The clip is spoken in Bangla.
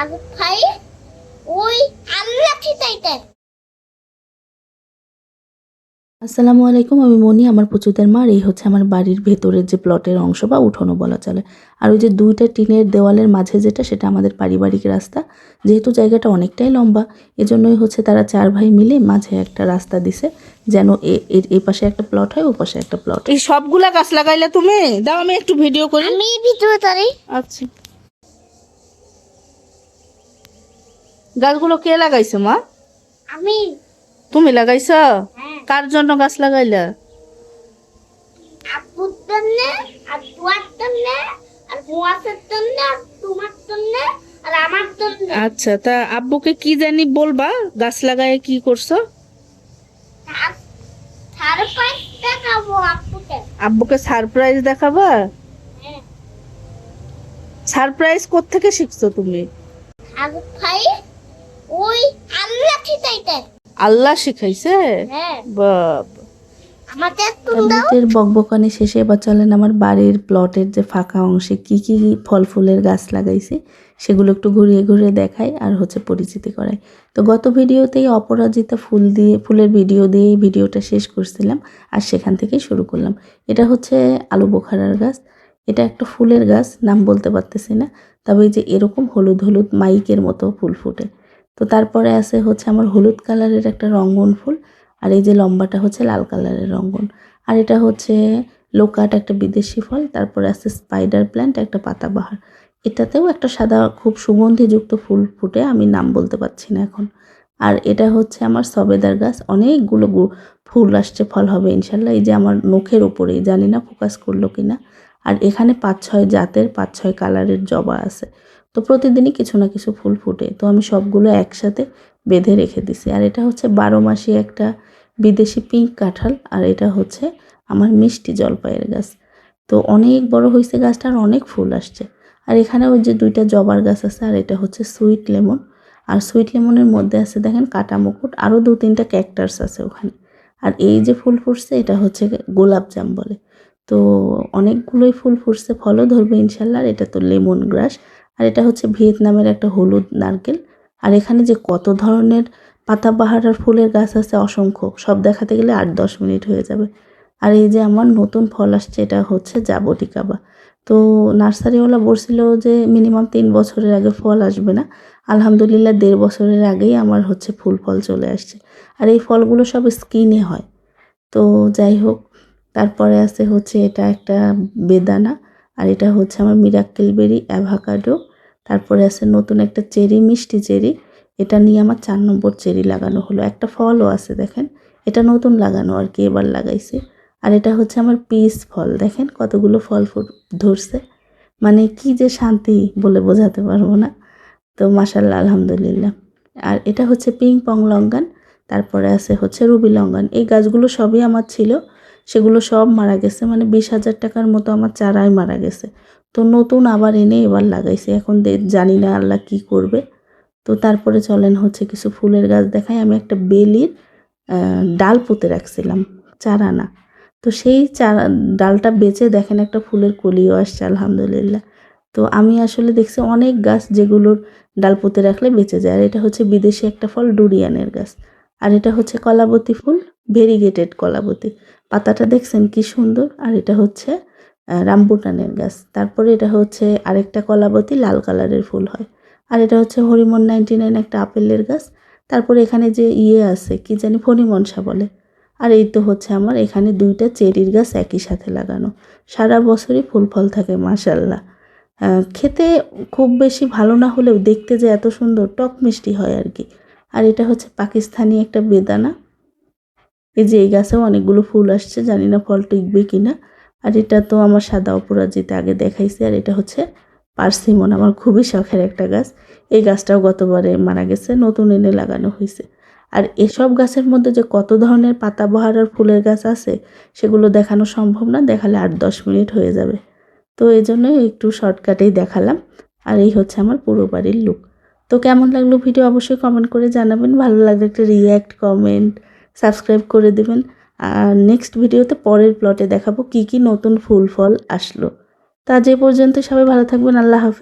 আগে খাই ওই আল্লাহ খিতাইতে। আসসালামু আলাইকুম, আমি মনি, আমার পুচুদের মা। আর এই হচ্ছে আমার বাড়ির ভেতরের যে প্লটের অংশ বা উঠোনও বলা চলে। আর ওই যে দুইটা টিনের দেওয়ালের মাঝে যেটা, সেটা আমাদের পারিবারিক রাস্তা। যেহেতু জায়গাটা অনেকটাই লম্বা, এজন্যই হচ্ছে তারা 4 ভাই মিলে মাঝে একটা রাস্তা দিছে, যেন এই পাশে একটা প্লট হয়, ও পাশে একটা প্লট। এই সবগুলা গাছ লাগাইলে তুমি? দাও আমি একটু ভিডিও করি। আমি ভিতরে তারি। আচ্ছা, গাছগুলো কে লাগাইছে মা? আমি। তুমি লাগাইছো? হ্যাঁ। কার জন্য গাছ লাগাইলা? আপুর জন্য, আর তোমার জন্য, আর মুয়াসের জন্য, আর তোমার জন্য, আর আমার জন্য। আচ্ছা, তা আব্বুকে কি জানি বলবা গাছ লাগায় কি করছো? সারপ্রাইজ দেখাবো আপুকে। আব্বুকে সারপ্রাইজ দেখাবা? হ্যাঁ। সারপ্রাইজ কোত্থেকে শিখছো তুমি? আগে খাই ওই আল্লাহ খিতাইতে। আল্লাহ শিখাইছে? হ্যাঁ। বাপ, আমাদের তুমি দাও। তাবলিগের বকবকানি শেষে এবার চলেন আমার বাড়ির প্লটের যে ফাঁকা অংশে কি কি ফল ফুলের গাছ লাগাইছি সেগুলো একটু ঘুরিয়ে ঘুরিয়ে দেখাই আর হচ্ছে পরিচিতি করাই। তো গত ভিডিওতেই অপরাজিতা ফুলের ভিডিও দিয়েই ভিডিওটা শেষ করছিলাম, আর সেখান থেকেই শুরু করলাম। এটা হচ্ছে আলু বোখারার গাছ। এটা একটা ফুলের গাছ, নাম বলতে পারতেছি না, তবে এই যে এরকম হলুদ হলুদ মাইকের মতো ফুল ফুটে। তো তারপরে আছে হচ্ছে আমার হলুদ কালারের একটা রঙ্গন ফুল, আর এই যে লম্বাটা হচ্ছে লাল কালারের রঙ্গন। আর এটা হচ্ছে লোকাট, একটা বিদেশি ফল। তারপরে আছে স্পাইডার প্ল্যান্ট, একটা পাতাবাহার। এটাতেও একটা সাদা খুব সুগন্ধিযুক্ত ফুল ফুটে, আমি নাম বলতে পারছি না এখন। আর এটা হচ্ছে আমার সবেদার গাছ, অনেকগুলো ফুল আসছে, ফল হবে ইনশাল্লাহ। এই যে আমার নখের ওপরেই, জানি না ফোকাস করলো কিনা। আর এখানে 5-6 জাতের 5-6 কালারের জবা আছে। তো প্রতিদিনই কিছু না কিছু ফুল ফুটে, তো আমি সবগুলো একসাথে বেঁধে রেখে দিছি। আর এটা হচ্ছে 12 মাসি একটা বিদেশি পিঙ্ক কাঁঠাল। আর এটা হচ্ছে আমার মিষ্টি জলপাইয়ের গাছ। তো অনেক বড় হয়েছে গাছটা, আর অনেক ফুল আসছে। আর এখানে ওই যে 2টা জবার গাছ আছে, আর এটা হচ্ছে সুইট লেমন। আর সুইট লেমনের মধ্যে আছে দেখেন কাটা মুকুট, আরও 2-3টা ক্যাকটাস আছে ওখানে। আর এই যে ফুল ফুটছে এটা হচ্ছে গোলাপজাম বলে। তো অনেকগুলোই ফুল ফুটছে, ফলও ধরবে ইনশাল্লাহ। আর এটা তো লেমন গ্রাস। আর এটা হচ্ছে ভিয়েতনামের একটা হলুদ নারকেল। আর এখানে যে কত ধরনের পাতাবাহার আর ফুলের গাছ আছে অসংখ্য, সব দেখাতে গেলে 8-10 মিনিট হয়ে যাবে। আর এই যে আমার নতুন ফল আসছে, এটা হচ্ছে জাবটিকাবা। তো নার্সারিওয়ালা বলছিল যে মিনিমাম 3 বছরের আগে ফল আসবে না। আলহামদুলিল্লাহ 1.5 বছরের আগেই আমার হচ্ছে ফুল ফল চলে আসছে। আর এই ফলগুলো সব স্কিনে হয়। তো যাই হোক, তারপরে আছে হচ্ছে এটা একটা বেদানা। আর এটা হচ্ছে আমার মিরাক্কেল বেরি, অ্যাভাকাডো। তারপরে আছে নতুন একটা চেরি, মিষ্টি চেরি। এটা নিয়ে আমার 4 নম্বর চেরি লাগানো হলো। একটা ফলও আছে দেখেন, এটা নতুন লাগানো আর কি, এবার লাগাইছে। আর এটা হচ্ছে আমার পিস ফল, দেখেন কতগুলো ফল ধরছে। মানে কি যে শান্তি বলে বোঝাতে পারবো না। তো মাশাআল্লাহ, আলহামদুলিল্লাহ। আর এটা হচ্ছে পিং পং লঙ্গান। তারপরে আছে হচ্ছে রুবি লঙ্গান। এই গাছগুলো সবই আমার ছিল, সেগুলো সব মারা গেছে, মানে 20,000 টাকার মতো আমার চারাই মারা গেছে। তো নতুন আবার এনে এবার লাগাইছে, এখন জানি না আল্লাহ কি করবে। তো তারপরে চলেন হচ্ছে কিছু ফুলের গাছ দেখাই। আমি একটা বেলির ডাল পুঁতে রাখছিলাম, চারা না। তো সেই চারা ডালটা বেচে দেখেন একটা ফুলের কলিও আসছে, আলহামদুলিল্লাহ। তো আমি আসলে দেখছি অনেক গাছ যেগুলোর ডাল পুঁতে রাখলে বেঁচে যায়। আর এটা হচ্ছে বিদেশি একটা ফল, ডুরিয়ানের গাছ। আর এটা হচ্ছে কলাবতী ফুল, ভেরিগেটেড কলাবতী। পাতাটা দেখছেন কি সুন্দর। আর এটা হচ্ছে রামবুটানের গাছ। তারপরে এটা হচ্ছে আরেকটা কলাবতী, লাল কালারের ফুল হয়। আর এটা হচ্ছে হরিমন 99, একটা আপেলের গাছ। তারপরে এখানে যে আছে কি জানি ফণিমনসা বলে। আর এই তো হচ্ছে আমার এখানে 2টা চেরির গাছ একই সাথে লাগানো। সারা বছরই ফুল ফল থাকে মাশাল্লাহ। খেতে খুব বেশি ভালো না হলেও দেখতে যে এত সুন্দর, টক মিষ্টি হয় আর কি। আর এটা হচ্ছে পাকিস্তানি একটা বেদানা। এই যে এই গাছেও অনেকগুলো ফুল আসছে, জানি না ফল টিকবে কিনা। আর এটা তো আমার সাদা অপরাজিতা আগে দেখাইছে। আর এটা হচ্ছে পার্সিমন, আমার খুবই শখের একটা গাছ। এই গাছটাও গতবারে মারা গেছে, নতুন এনে লাগানো হয়েছে। আর এসব গাছের মধ্যে যে কত ধরনের পাতাবাহার আর ফুলের গাছ আছে সেগুলো দেখানো সম্ভব না, দেখালে 8-10 মিনিট হয়ে যাবে। তো এই জন্যই একটু শর্টকাটেই দেখালাম। আর এই হচ্ছে আমার পুরো বাড়ির লুক। তো কেমন লাগলো ভিডিও অবশ্যই কমেন্ট করে জানাবেন। ভালো লাগলে একটা রিয়্যাক্ট, কমেন্ট, সাবস্ক্রাইব করে দেবেন। আর নেক্সট ভিডিওতে পরের প্লটে দেখাবো কি কি নতুন ফুল ফল আসলো। তা যে পর্যন্ত সবাই ভালো থাকবেন, আল্লাহ হাফেজ।